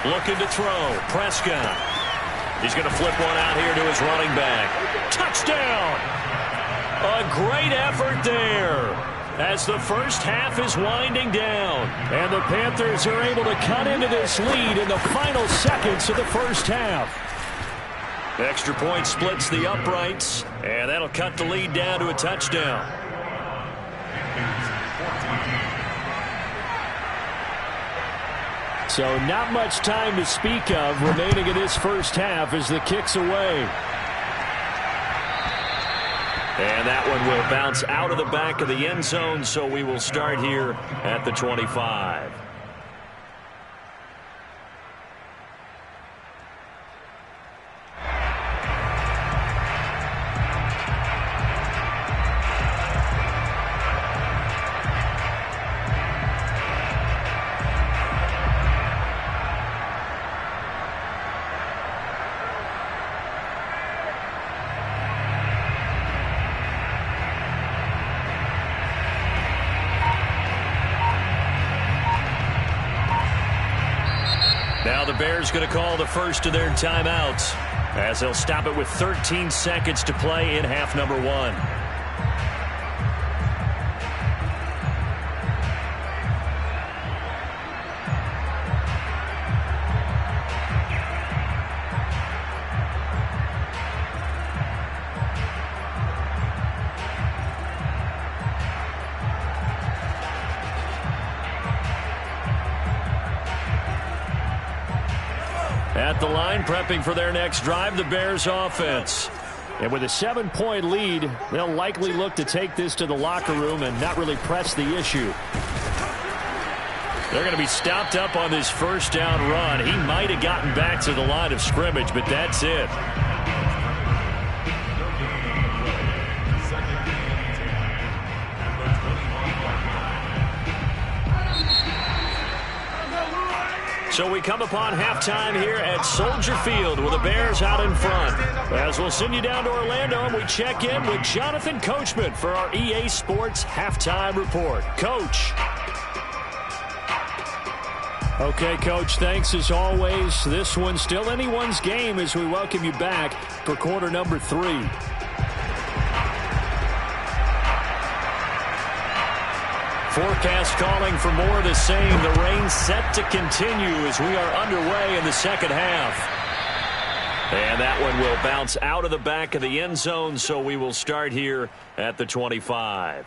Looking to throw. Prescott. He's going to flip one out here to his running back. Touchdown! A great effort there as the first half is winding down. And the Panthers are able to cut into this lead in the final seconds of the first half. Extra point splits the uprights, and that'll cut the lead down to a touchdown. So not much time to speak of remaining in this first half as the kick's away. And that one will bounce out of the back of the end zone, so we will start here at the 25. Now the Bears going to call the first of their timeouts as they'll stop it with 13 seconds to play in half number 1. At the line, prepping for their next drive, the Bears offense. And with a 7-point lead, they'll likely look to take this to the locker room and not really press the issue. They're going to be stopped up on this first down run. He might have gotten back to the line of scrimmage, but that's it. So we come upon halftime here at Soldier Field with the Bears out in front. As we'll send you down to Orlando and we check in with Jonathan Coachman for our EA Sports Halftime Report. Coach. Okay, Coach, thanks as always. This one's still anyone's game as we welcome you back for quarter number 3. Forecast calling for more of the same. The rain set to continue as we are underway in the second half. And that one will bounce out of the back of the end zone, so we will start here at the 25.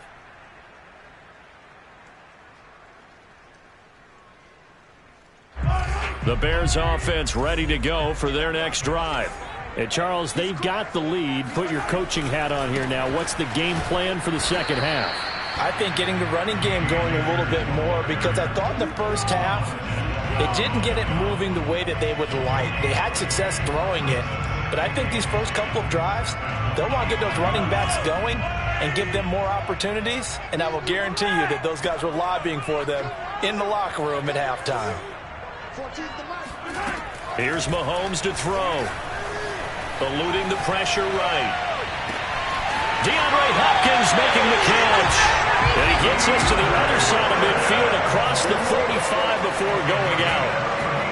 The Bears offense ready to go for their next drive. And Charles, they've got the lead. Put your coaching hat on here now. What's the game plan for the second half? I think getting the running game going a little bit more, because I thought in the first half it didn't get it moving the way that they would like. They had success throwing it, but I think these first couple of drives, they'll want to get those running backs going and give them more opportunities, and I will guarantee you that those guys were lobbying for them in the locker room at halftime. Here's Mahomes to throw. Eluding the pressure right. DeAndre Hopkins making the catch. And he gets us to the other side of midfield across the 45 before going out.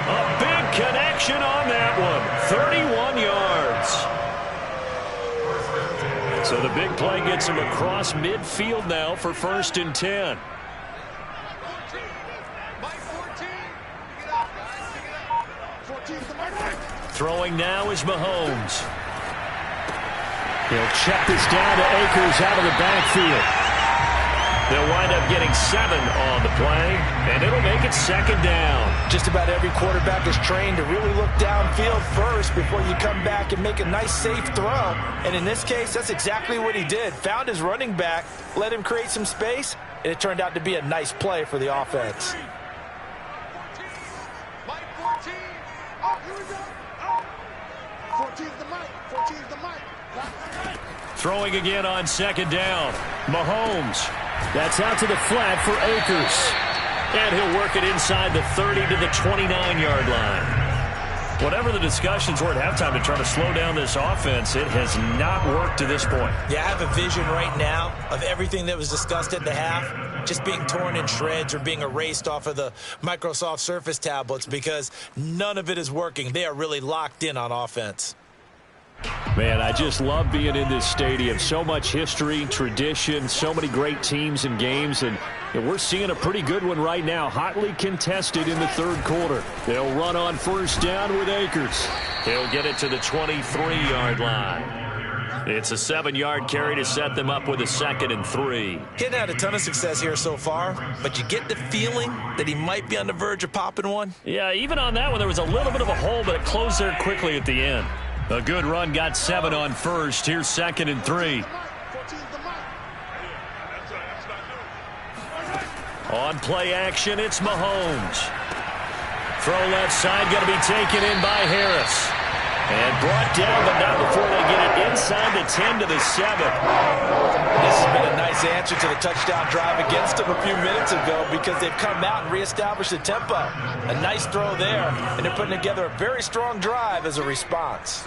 A big connection on that one. 31 yards. So the big play gets him across midfield now for 1st and 10. Throwing now is Mahomes. He'll check this down to Akers out of the backfield. They'll wind up getting 7 on the play, and it'll make it 2nd down. Just about every quarterback is trained to really look downfield first before you come back and make a nice, safe throw. And in this case, that's exactly what he did. Found his running back, let him create some space, and it turned out to be a nice play for the offense. Throwing again on 2nd down. Mahomes. That's out to the flat for Akers. And he'll work it inside the 30 to the 29-yard line. Whatever the discussions were at halftime to try to slow down this offense, it has not worked to this point. Yeah, I have a vision right now of everything that was discussed at the half just being torn in shreds or being erased off of the Microsoft Surface tablets because none of it is working. They are really locked in on offense. Man, I just love being in this stadium. So much history, tradition, so many great teams and games, and we're seeing a pretty good one right now, hotly contested in the third quarter. They'll run on first down with Akers. He'll get it to the 23-yard line. It's a 7-yard carry to set them up with a 2nd and 3. He hadn't had a ton of success here so far, but you get the feeling that he might be on the verge of popping one. Yeah, even on that one, there was a little bit of a hole, but it closed there quickly at the end. A good run, got 7 on first. Here's 2nd and 3. On play action, it's Mahomes. Throw left side, going to be taken in by Harris. And brought down, but not before they get it inside the 10 to the 7. This has been a nice answer to the touchdown drive against them a few minutes ago because they've come out and reestablished the tempo. A nice throw there, and they're putting together a very strong drive as a response.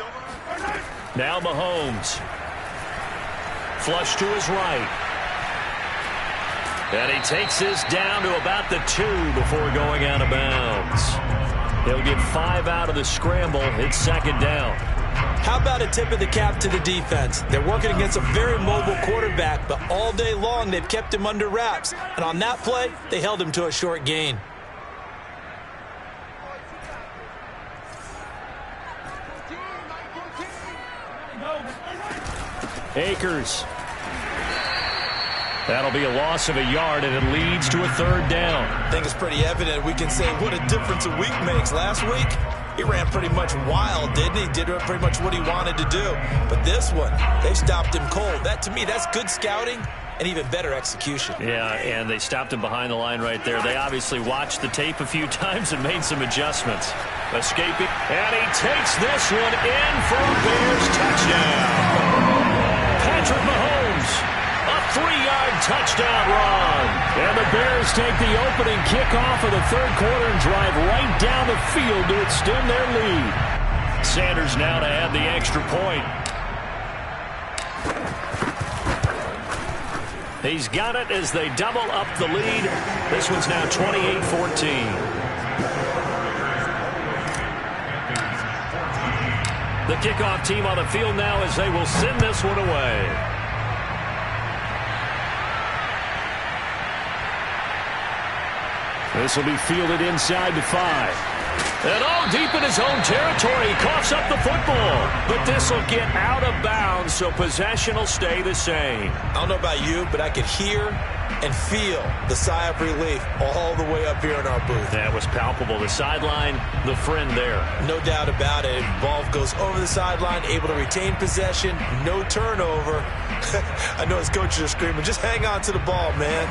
Now Mahomes. Flush to his right. And he takes this down to about the 2 before going out of bounds. He'll get 5 out of the scramble. It's 2nd down. How about a tip of the cap to the defense? They're working against a very mobile quarterback, but all day long they've kept him under wraps. And on that play, they held him to a short gain. Akers. That'll be a loss of a yard, and it leads to a 3rd down. I think it's pretty evident. We can say what a difference a week makes. Last week, he ran pretty much wild, didn't he? Did pretty much what he wanted to do. But this one, they stopped him cold. That, to me, that's good scouting and even better execution. Yeah, and they stopped him behind the line right there. They obviously watched the tape a few times and made some adjustments. Escaping, and he takes this one in for a Bears touchdown. Patrick Mahomes. A 3-yard touchdown run. And the Bears take the opening kickoff of the third quarter and drive right down the field to extend their lead. Sanders now to add the extra point. He's got it as they double up the lead. This one's now 28-14. The kickoff team on the field now as they will send this one away. This will be fielded inside the 5. And all deep in his own territory. He coughs up the football. But this will get out of bounds, so possession will stay the same. I don't know about you, but I could hear and feel the sigh of relief all the way up here in our booth. That was palpable. The sideline, the friend there. No doubt about it. Ball goes over the sideline, able to retain possession, no turnover. I know his coaches are screaming, just hang on to the ball, man.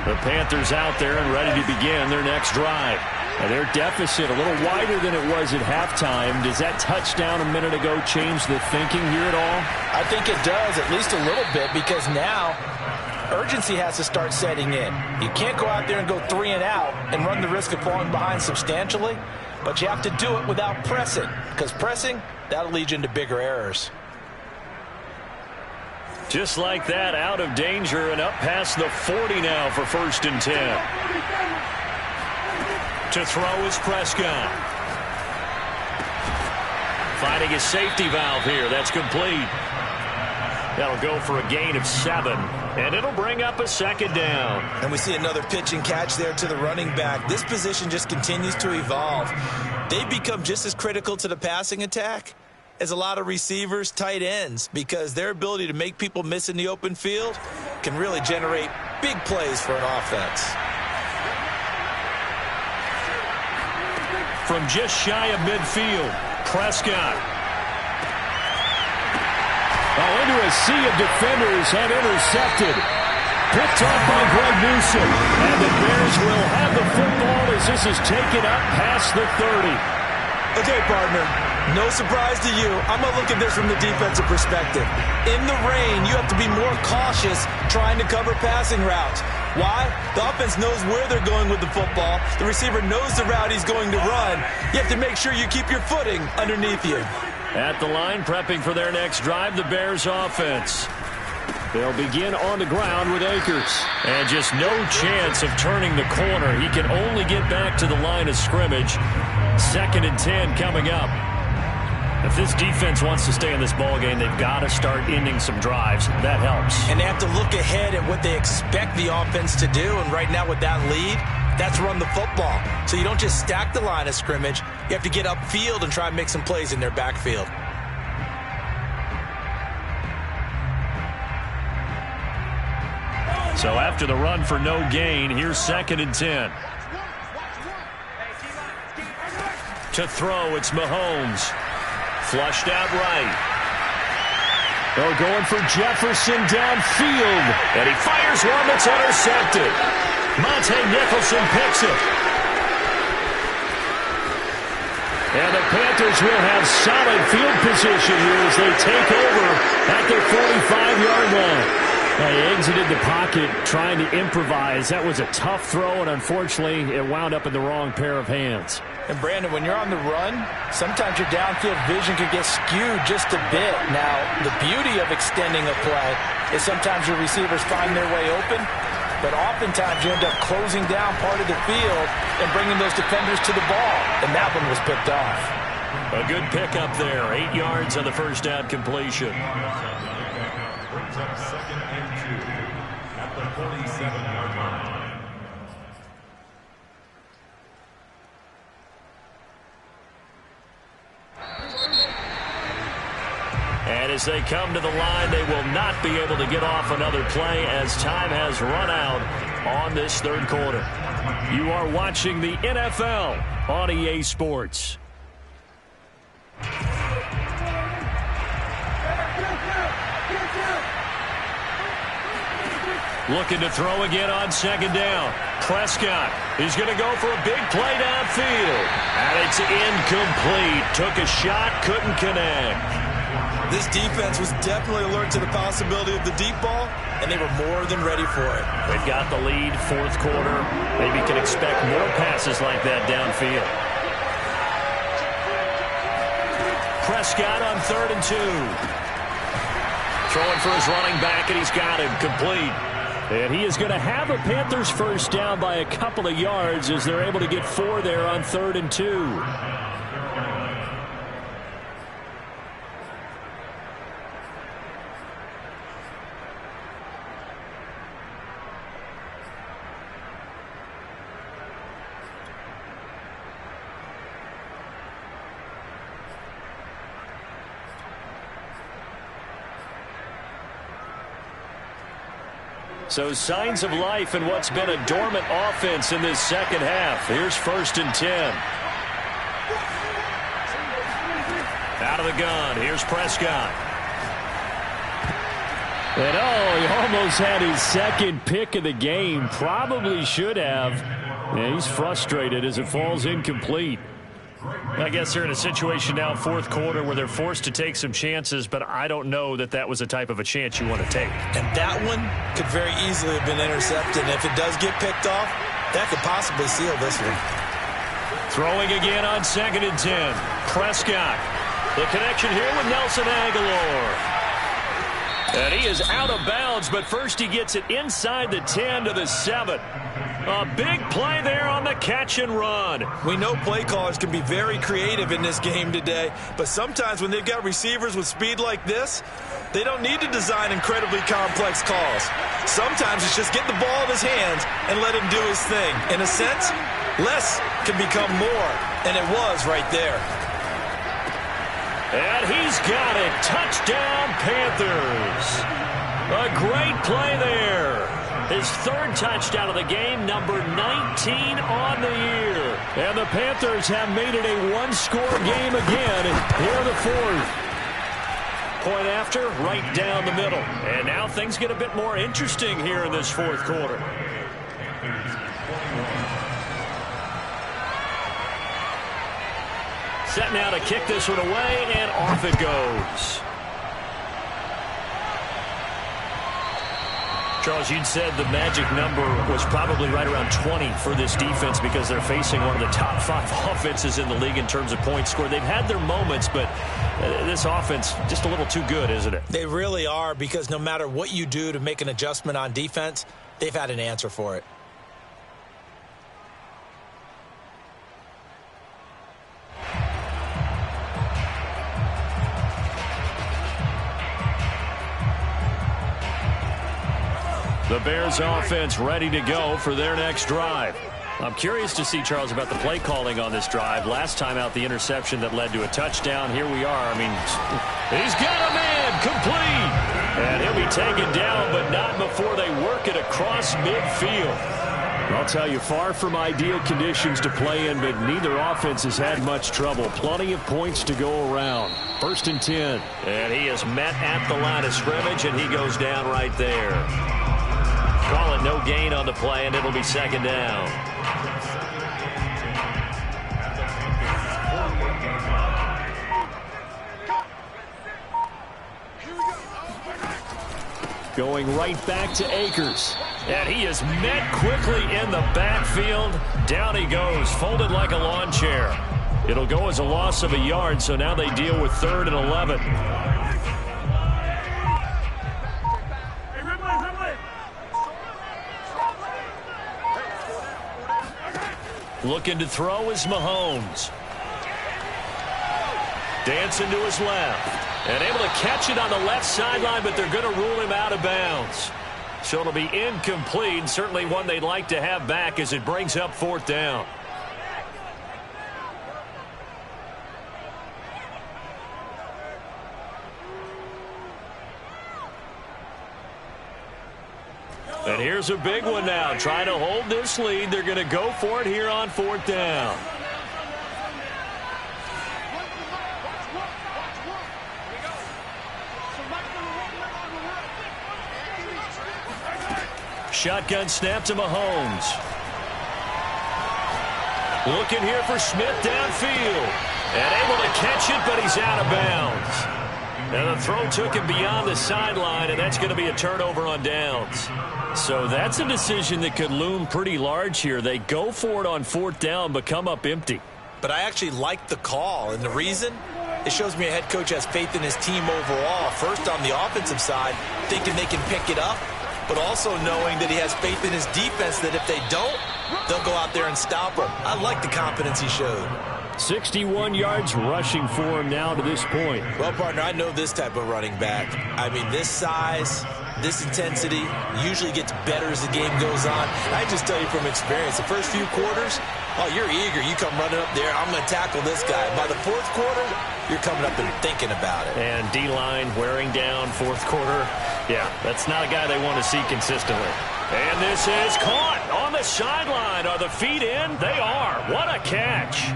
The Panthers out there and ready to begin their next drive. And their deficit a little wider than it was at halftime. Does that touchdown a minute ago change the thinking here at all? I think it does, at least a little bit, because now urgency has to start setting in. You can't go out there and go 3 and out and run the risk of falling behind substantially, but you have to do it without pressing, because pressing, that'll lead you into bigger errors. Just like that, out of danger and up past the 40 now for 1st and 10. To throw is Prescott. Finding a safety valve here. That's complete. That'll go for a gain of 7. And it'll bring up a 2nd down. And we see another pitch and catch there to the running back. This position just continues to evolve. They become just as critical to the passing attack as a lot of receivers, tight ends, because their ability to make people miss in the open field can really generate big plays for an offense. From just shy of midfield, Prescott. Into a sea of defenders and intercepted. Picked off by Greg Newsome. And the Bears will have the football as this is taken up past the 30. Okay, partner, no surprise to you. I'm going to look at this from the defensive perspective. In the rain, you have to be more cautious trying to cover passing routes. Why? The offense knows where they're going with the football. The receiver knows the route he's going to run. You have to make sure you keep your footing underneath you. At the line, prepping for their next drive, the Bears offense. They'll begin on the ground with Akers. And just no chance of turning the corner. He can only get back to the line of scrimmage. 2nd and 10 coming up. If this defense wants to stay in this ballgame, they've got to start ending some drives. That helps. And they have to look ahead at what they expect the offense to do. And right now with that lead, that's run the football. So you don't just stack the line of scrimmage. You have to get upfield and try and make some plays in their backfield. So after the run for no gain, here's 2nd and 10. To throw, it's Mahomes. Flushed out right. They're going for Jefferson downfield. And he fires one that's intercepted. Monte Nicholson picks it. And the Panthers will have solid field position here as they take over at their 45-yard line. He exited the pocket trying to improvise. That was a tough throw, and unfortunately, it wound up in the wrong pair of hands. And, Brandon, when you're on the run, sometimes your downfield vision can get skewed just a bit. Now, the beauty of extending a play is sometimes your receivers find their way open, but oftentimes you end up closing down part of the field and bringing those defenders to the ball, and that one was picked off. A good pickup there. 8 yards on the first down completion. Brings up 2nd and 2 at the 47-yard line. And as they come to the line, they will not be able to get off another play as time has run out on this 3rd quarter. You are watching the NFL on EA Sports. Looking to throw again on 2nd down. Prescott, he's going to go for a big play downfield. And it's incomplete. Took a shot, couldn't connect. This defense was definitely alert to the possibility of the deep ball, and they were more than ready for it. They've got the lead, 4th quarter. Maybe can expect more passes like that downfield. Prescott on 3rd and 2. Throwing for his running back, and he's got him complete. And he is going to have a Panthers first down by a couple of yards as they're able to get 4 there on 3rd and 2. So signs of life in what's been a dormant offense in this 2nd half. Here's 1st and 10. Out of the gun. Here's Prescott. And he almost had his 2nd pick of the game. Probably should have. Yeah, he's frustrated as it falls incomplete. I guess they're in a situation now, 4th quarter, where they're forced to take some chances, but I don't know that that was the type of a chance you want to take. And that one could very easily have been intercepted. And if it does get picked off, that could possibly seal this one. Throwing again on 2nd and 10. Prescott. The connection here with Nelson Aguilar. And he is out of bounds, but first he gets it inside the 10 to the 7. A big play there on the catch and run. We know play callers can be very creative in this game today, but sometimes when they've got receivers with speed like this, they don't need to design incredibly complex calls. Sometimes it's just get the ball in his hands and let him do his thing. In a sense, less can become more, and it was right there. And he's got it. Touchdown, Panthers. A great play there. His 3rd touchdown of the game, number 19 on the year. And the Panthers have made it a one-score game again here in the 4th. Point after, right down the middle. And now things get a bit more interesting here in this 4th quarter. Set now to kick this one away, and off it goes. Charles, you'd said the magic number was probably right around 20 for this defense because they're facing one of the top 5 offenses in the league in terms of points scored. They've had their moments, but this offense just a little too good, isn't it? They really are, because no matter what you do to make an adjustment on defense, they've had an answer for it. The Bears offense ready to go for their next drive. I'm curious to see, Charles, about the play calling on this drive. Last time out, the interception that led to a touchdown. Here we are. I mean, he's got a man complete. And he'll be taken down, but not before they work it across midfield. I'll tell you, far from ideal conditions to play in, but neither offense has had much trouble. Plenty of points to go around. 1st and 10. And he is met at the line of scrimmage, and he goes down right there. Call it no gain on the play, and it'll be 2nd down. Going right back to Akers. And he is met quickly in the backfield. Down he goes, folded like a lawn chair. It'll go as a loss of a yard, so now they deal with 3rd and 11. Looking to throw is Mahomes. Dancing to his left. And able to catch it on the left sideline, but they're going to rule him out of bounds. So it'll be incomplete. Certainly one they'd like to have back as it brings up 4th down. And here's a big one now. Trying to hold this lead. They're going to go for it here on 4th down. Shotgun snap to Mahomes. Looking here for Smith downfield. And able to catch it, but he's out of bounds. And the throw took him beyond the sideline, and that's going to be a turnover on downs. So that's a decision that could loom pretty large here. They go for it on 4th down, but come up empty. But I actually like the call, and the reason? It shows me a head coach has faith in his team overall. First, on the offensive side, thinking they can pick it up, but also knowing that he has faith in his defense that if they don't, they'll go out there and stop him. I like the confidence he showed. 61 yards rushing for him now to this point. Well, partner, I know this type of running back. I mean, this size, this intensity usually gets better as the game goes on. I just tell you from experience, the first few quarters, oh, you're eager. You come running up there, I'm going to tackle this guy. By the 4th quarter, you're coming up and thinking about it. And D-line wearing down 4th quarter. Yeah, that's not a guy they want to see consistently. And this is caught on the sideline. Are the feet in? They are. What a catch.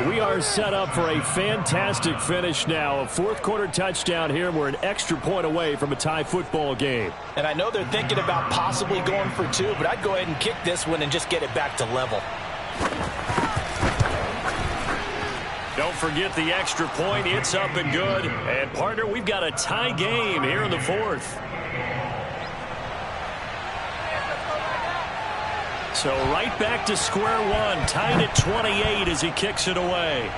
We are set up for a fantastic finish now. A 4th quarter touchdown here. We're an extra point away from a tie football game. And I know they're thinking about possibly going for 2, but I'd go ahead and kick this one and just get it back to level. Don't forget the extra point. It's up and good. And, partner, we've got a tie game here in the 4th. So right back to square one, tied at 28 as he kicks it away.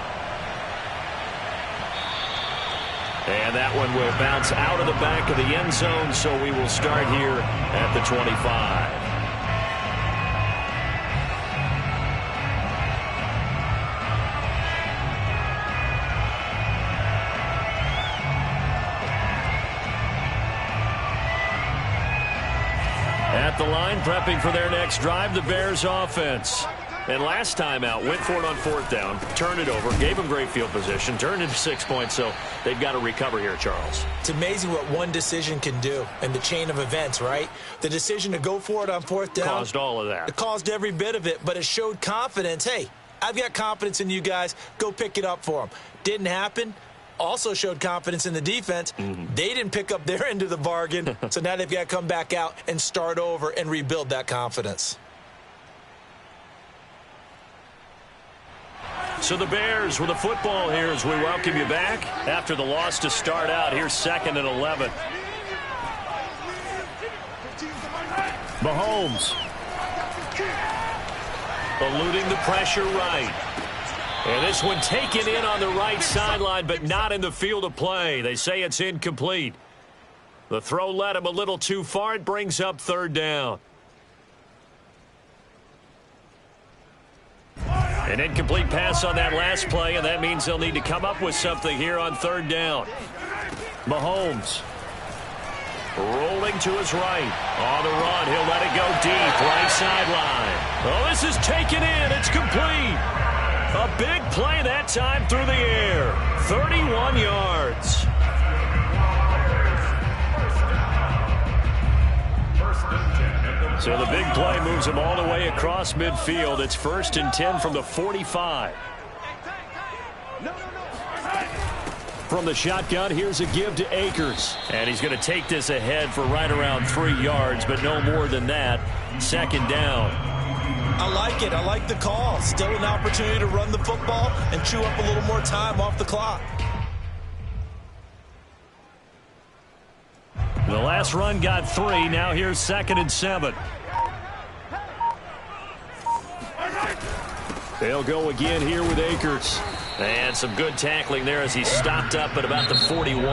And that one will bounce out of the back of the end zone, so we will start here at the 25. At the line, prepping for their next drive, the Bears offense. And last time out, went for it on 4th down, turned it over, gave them great field position, turned into 6 points, so they've got to recover here, Charles. It's amazing what one decision can do in the chain of events, right? The decision to go for it on 4th down. Caused all of that. It caused every bit of it, but it showed confidence. Hey, I've got confidence in you guys. Go pick it up for them. Didn't happen. Also showed confidence in the defense. They didn't pick up their end of the bargain, so now they've got to come back out and start over and rebuild that confidence. So the Bears with the football here as we welcome you back after the loss to start out. Here's 2nd and 11. Mahomes. Eluding the pressure right. And this one taken in on the right sideline, but not in the field of play. They say it's incomplete. The throw led him a little too far. It brings up 3rd down. An incomplete pass on that last play, and that means they'll need to come up with something here on 3rd down. Mahomes. Rolling to his right. On the run, he'll let it go deep. Right sideline. Oh, this is taken in. It's complete. A big play that time through the air. 31 yards. So the big play moves him all the way across midfield. It's 1st and 10 from the 45. From the shotgun, here's a give to Akers. And he's going to take this ahead for right around 3 yards, but no more than that. 2nd down. I like it. I like the call. Still an opportunity to run the football and chew up a little more time off the clock. The last run got 3. Now here's 2nd and 7. They'll go again here with Akers. And some good tackling there as he stopped up at about the 41.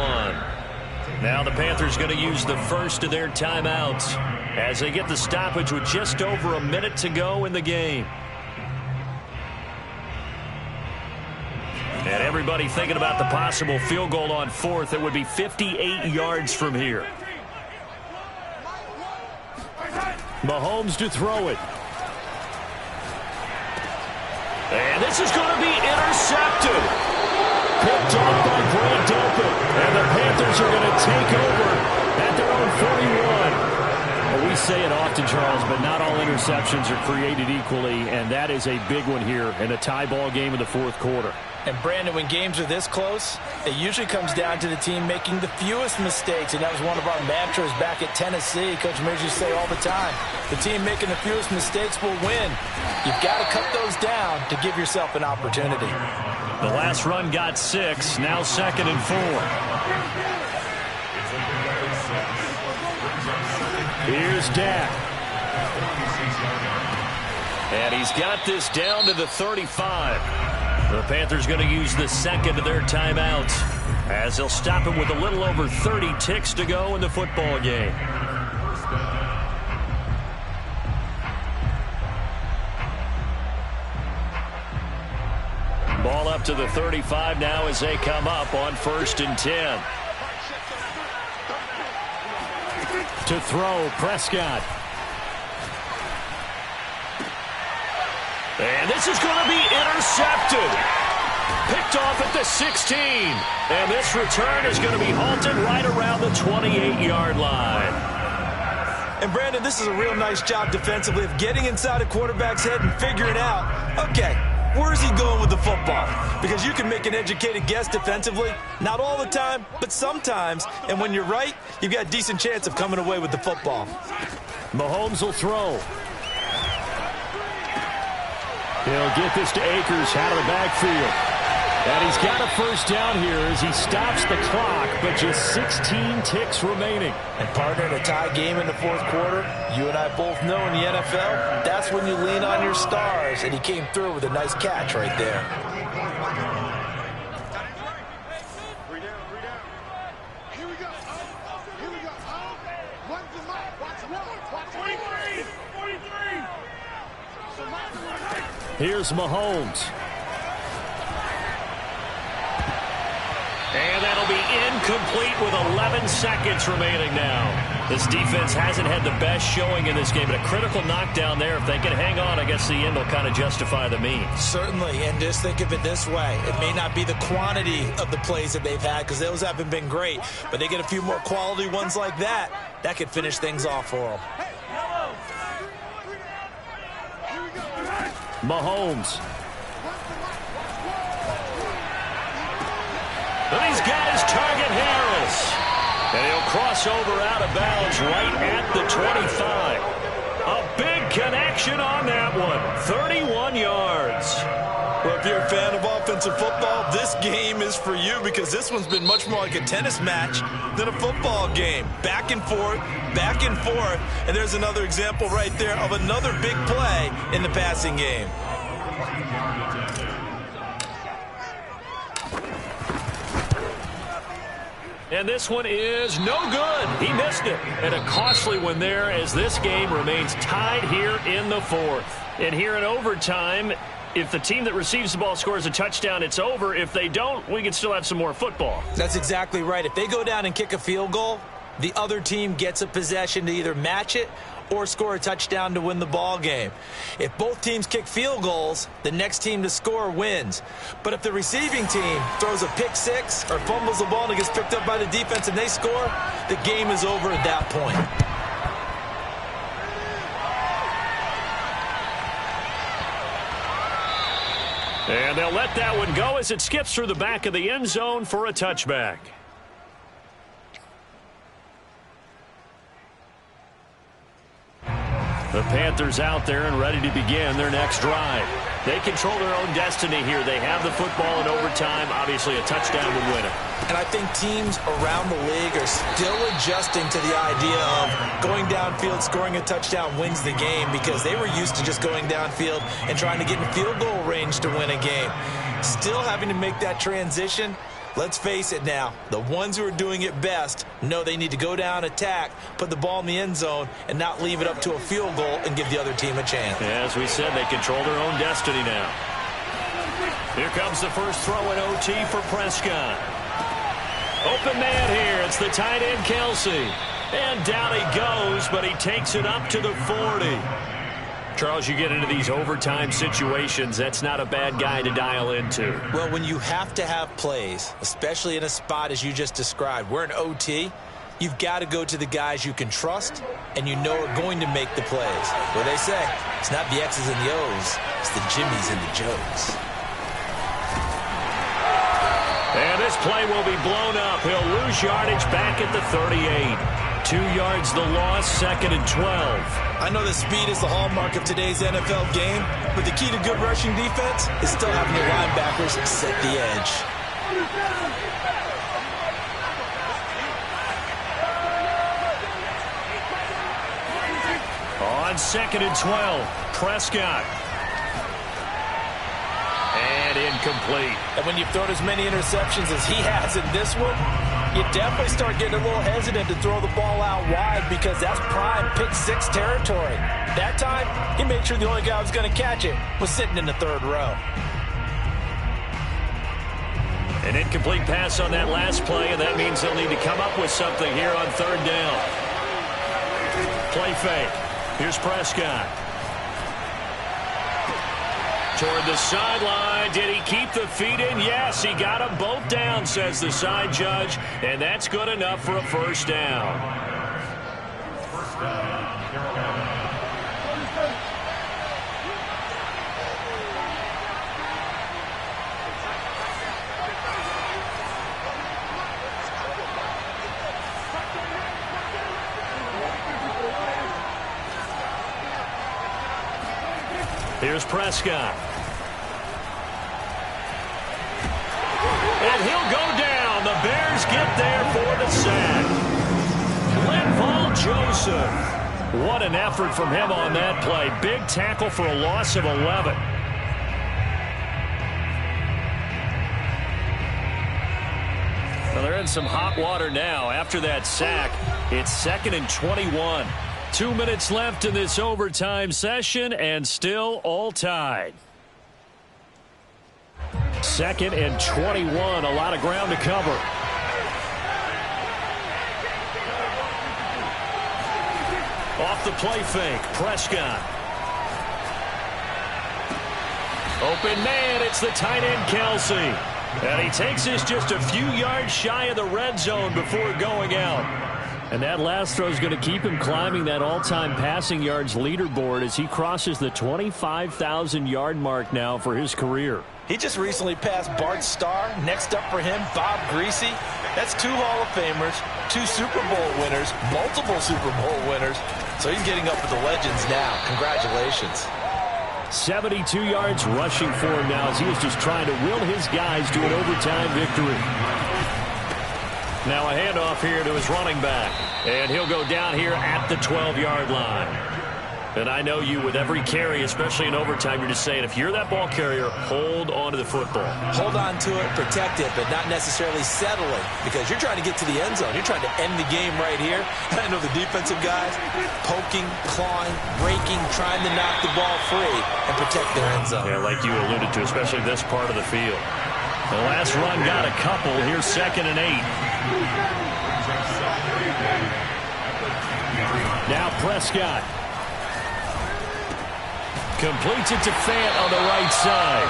Now the Panthers going to use the first of their timeouts as they get the stoppage with just over a minute to go in the game. And everybody thinking about the possible field goal on 4th. It would be 58 yards from here. Mahomes to throw it. And this is going to be intercepted. Picked off by Grant Delpit. And the Panthers are going to take over At their own 41. Well, we say it often, Charles, but not all interceptions are created equally, and that is a big one here in a tie ball game in the 4th quarter. And, Brandon, when games are this close, it usually comes down to the team making the fewest mistakes, and that was one of our mantras back at Tennessee. Coach Mears used to say all the time, the team making the fewest mistakes will win. You've got to cut those down to give yourself an opportunity. The last run got 6, now 2nd and 4. Here's Dak. And he's got this down to the 35. The Panthers going to use the 2nd of their timeouts as they'll stop him with a little over 30 ticks to go in the football game. Ball up to the 35 now as they come up on 1st and 10. To throw, Prescott. And this is going to be intercepted. Picked off at the 16. And this return is going to be halted right around the 28-yard line. And, Brandon, this is a real nice job defensively of getting inside a quarterback's head and figuring out, okay, where's he going with the football? Because you can make an educated guess defensively. Not all the time, but sometimes. And when you're right, you've got a decent chance of coming away with the football. Mahomes will throw. He'll get this to Akers out of the backfield. And he's got a first down here as he stops the clock, but just 16 ticks remaining. And, partner, in a tie game in the 4th quarter, you and I both know in the NFL, that's when you lean on your stars. And he came through with a nice catch right there. Here's Mahomes. And that'll be incomplete with 11 seconds remaining now. This defense hasn't had the best showing in this game, but a critical knockdown there. If they can hang on, I guess the end will kind of justify the means. Certainly, and just think of it this way. It may not be the quantity of the plays that they've had because those haven't been great, but they get a few more quality ones like that. That could finish things off for them. Mahomes. And he's got his target, Harris. And he'll cross over out of bounds right at the 25. A big connection on that one. 31 yards. Well, if you're a fan of offensive football, this game is for you because this one's been much more like a tennis match than a football game. Back and forth, and there's another example right there of another big play in the passing game. And this one is no good. He missed it. And a costly one there as this game remains tied here in the fourth. And here in overtime, if the team that receives the ball scores a touchdown, it's over. If they don't, we can still have some more football. That's exactly right. If they go down and kick a field goal, the other team gets a possession to either match it or score a touchdown to win the ball game. If both teams kick field goals, the next team to score wins. But if the receiving team throws a pick six or fumbles the ball and it gets picked up by the defense and they score, the game is over at that point. And they'll let that one go as it skips through the back of the end zone for a touchback. The Panthers out there and ready to begin their next drive. They control their own destiny here. They have the football in overtime. Obviously, a touchdown would win it. And I think teams around the league are still adjusting to the idea of going downfield, scoring a touchdown wins the game because they were used to just going downfield and trying to get in field goal range to win a game. Still having to make that transition. Let's face it now, the ones who are doing it best know they need to go down, attack, put the ball in the end zone, and not leave it up to a field goal and give the other team a chance. As we said, they control their own destiny now. Here comes the first throw in OT for Prescott. Open man here. It's the tight end, Kelsey. And down he goes, but he takes it up to the 40. Charles, you get into these overtime situations, that's not a bad guy to dial into. Well, when you have to have plays, especially in a spot as you just described, we're in OT, you've got to go to the guys you can trust and you know are going to make the plays. What they say, it's not the X's and the O's, it's the Jimmys and the Joes. And this play will be blown up. He'll lose yardage back at the 38. 2 yards the loss, 2nd and 12. I know that speed is the hallmark of today's NFL game, but the key to good rushing defense is still having the linebackers set the edge. On 2nd and 12, Prescott. And incomplete. And when you've thrown as many interceptions as he has in this one, you definitely start getting a little hesitant to throw the ball out wide because that's prime pick six territory. That time, he made sure the only guy who was going to catch it was sitting in the third row. An incomplete pass on that last play, and that means they'll need to come up with something here on third down. Play fake. Here's Prescott. Toward the sideline. Did he keep the feet in? Yes, he got them both down, says the side judge, and that's good enough for a first down. First down, Carolina. Here's Prescott. And he'll go down. The Bears get there for the sack. Linval Joseph. What an effort from him on that play. Big tackle for a loss of 11. Well, they're in some hot water now. After that sack, it's 2nd and 21. 2 minutes left in this overtime session, and still all tied. 2nd and 21, a lot of ground to cover. Off the play fake, Prescott. Open man, it's the tight end, Kelsey. And he takes this just a few yards shy of the red zone before going out. And that last throw is going to keep him climbing that all-time passing yards leaderboard as he crosses the 25,000-yard mark now for his career. He just recently passed Bart Starr. Next up for him, Bob Greasy. That's 2 Hall of Famers, 2 Super Bowl winners, multiple Super Bowl winners. So he's getting up with the legends now. Congratulations. 72 yards rushing for him now as he is just trying to will his guys to an overtime victory. Now a handoff here to his running back. And he'll go down here at the 12-yard line. And I know you, with every carry, especially in overtime, you're just saying, if you're that ball carrier, hold on to the football. Hold on to it, protect it, but not necessarily settling, because you're trying to get to the end zone. You're trying to end the game right here. I know the defensive guys poking, clawing, breaking, trying to knock the ball free and protect their end zone. Yeah, like you alluded to, especially this part of the field. The last run got a couple. Here's 2nd and 8. Now Prescott. Completes it to Fant on the right side.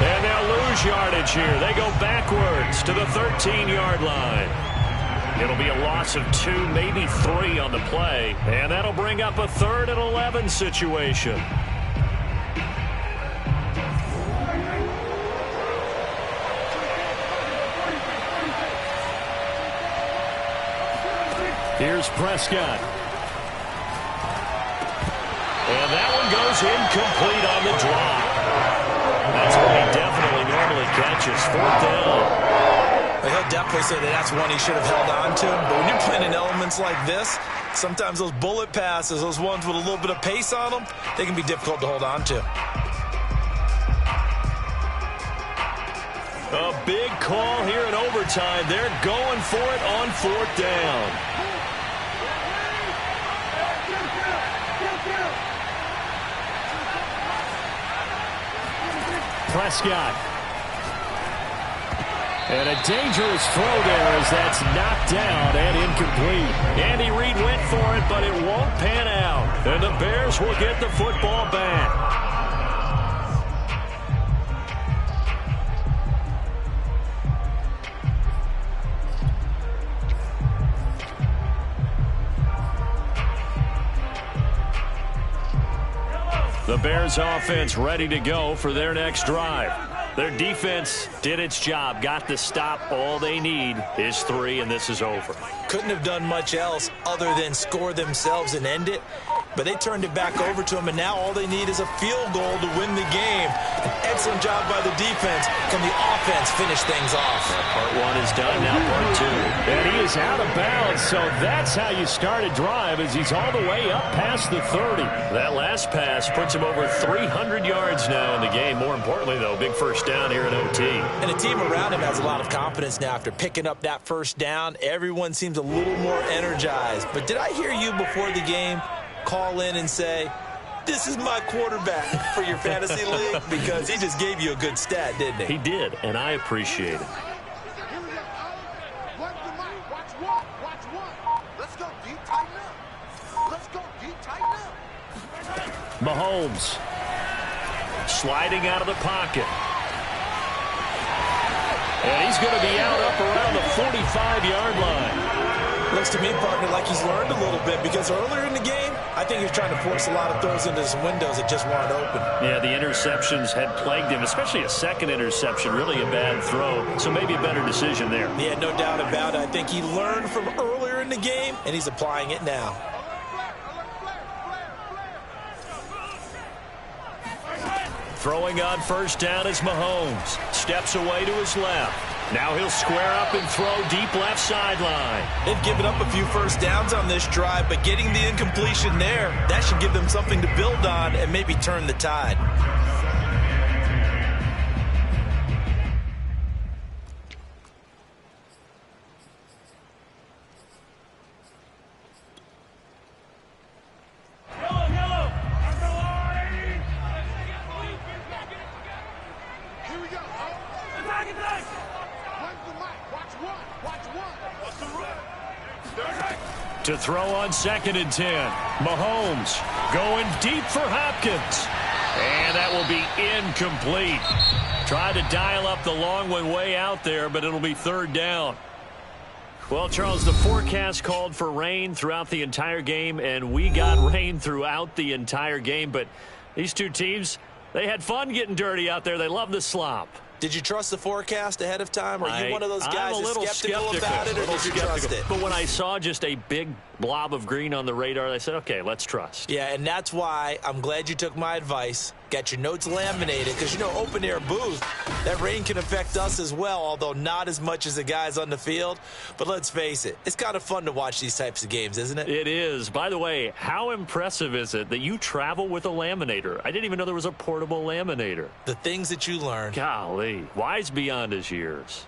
And they'll lose yardage here. They go backwards to the 13-yard line. It'll be a loss of 2, maybe 3 on the play. And that'll bring up a 3rd and 11 situation. Here's Prescott. And that one goes incomplete on the drop. That's one he definitely normally catches. 4th down. Well, he'll definitely say that that's one he should have held on to. But when you're playing in elements like this, sometimes those bullet passes, those ones with a little bit of pace on them, they can be difficult to hold on to. A big call here in overtime. They're going for it on 4th down. Prescott. And a dangerous throw there as that's knocked down and incomplete. Andy Reid went for it, but it won't pan out. And the Bears will get the football back. The Bears offense ready to go for their next drive. Their defense did its job, got the stop. All they need is 3, and this is over. Couldn't have done much else other than score themselves and end it. But they turned it back over to him, and now all they need is a field goal to win the game. An excellent job by the defense. Can the offense finish things off? Part 1 is done, now part 2. And he is out of bounds, so that's how you start a drive, as he's all the way up past the 30. That last pass puts him over 300 yards now in the game. More importantly, though, big first down here in OT. And the team around him has a lot of confidence now after picking up that first down. Everyone seems a little more energized. But did I hear you before the game call in and say, this is my quarterback for your fantasy league? Because he just gave you a good stat, didn't he? He did, and I appreciate it. Mahomes sliding out of the pocket. And he's going to be out up around the 45-yard line. Looks to me, partner, like he's learned a little bit, because earlier in the game, I think he was trying to force a lot of throws into some windows that just weren't open. Yeah, the interceptions had plagued him, especially a second interception, really a bad throw. So maybe a better decision there. Yeah, no doubt about it. I think he learned from earlier in the game, and he's applying it now. Throwing on first down is Mahomes. Steps away to his left. Now he'll square up and throw deep left sideline. They've given up a few first downs on this drive, but getting the incompletion there, that should give them something to build on and maybe turn the tide. To throw on 2nd and 10. Mahomes going deep for Hopkins. And that will be incomplete. Tried to dial up the long one way out there, but it'll be 3rd down. Well, Charles, the forecast called for rain throughout the entire game, and we got rain throughout the entire game. But these two teams, they had fun getting dirty out there. They love the slop. Did you trust the forecast ahead of time? Or are you one of those guys that's skeptical about it, or did you trust it? But when I saw just a big blob of green on the radar, I said, okay, let's trust. Yeah, and that's why I'm glad you took my advice. Got your notes laminated, because, you know, open-air booth, that rain can affect us as well, although not as much as the guys on the field. But let's face it, it's kind of fun to watch these types of games, isn't it? It is. By the way, how impressive is it that you travel with a laminator? I didn't even know there was a portable laminator. The things that you learn. Golly, wise beyond his years.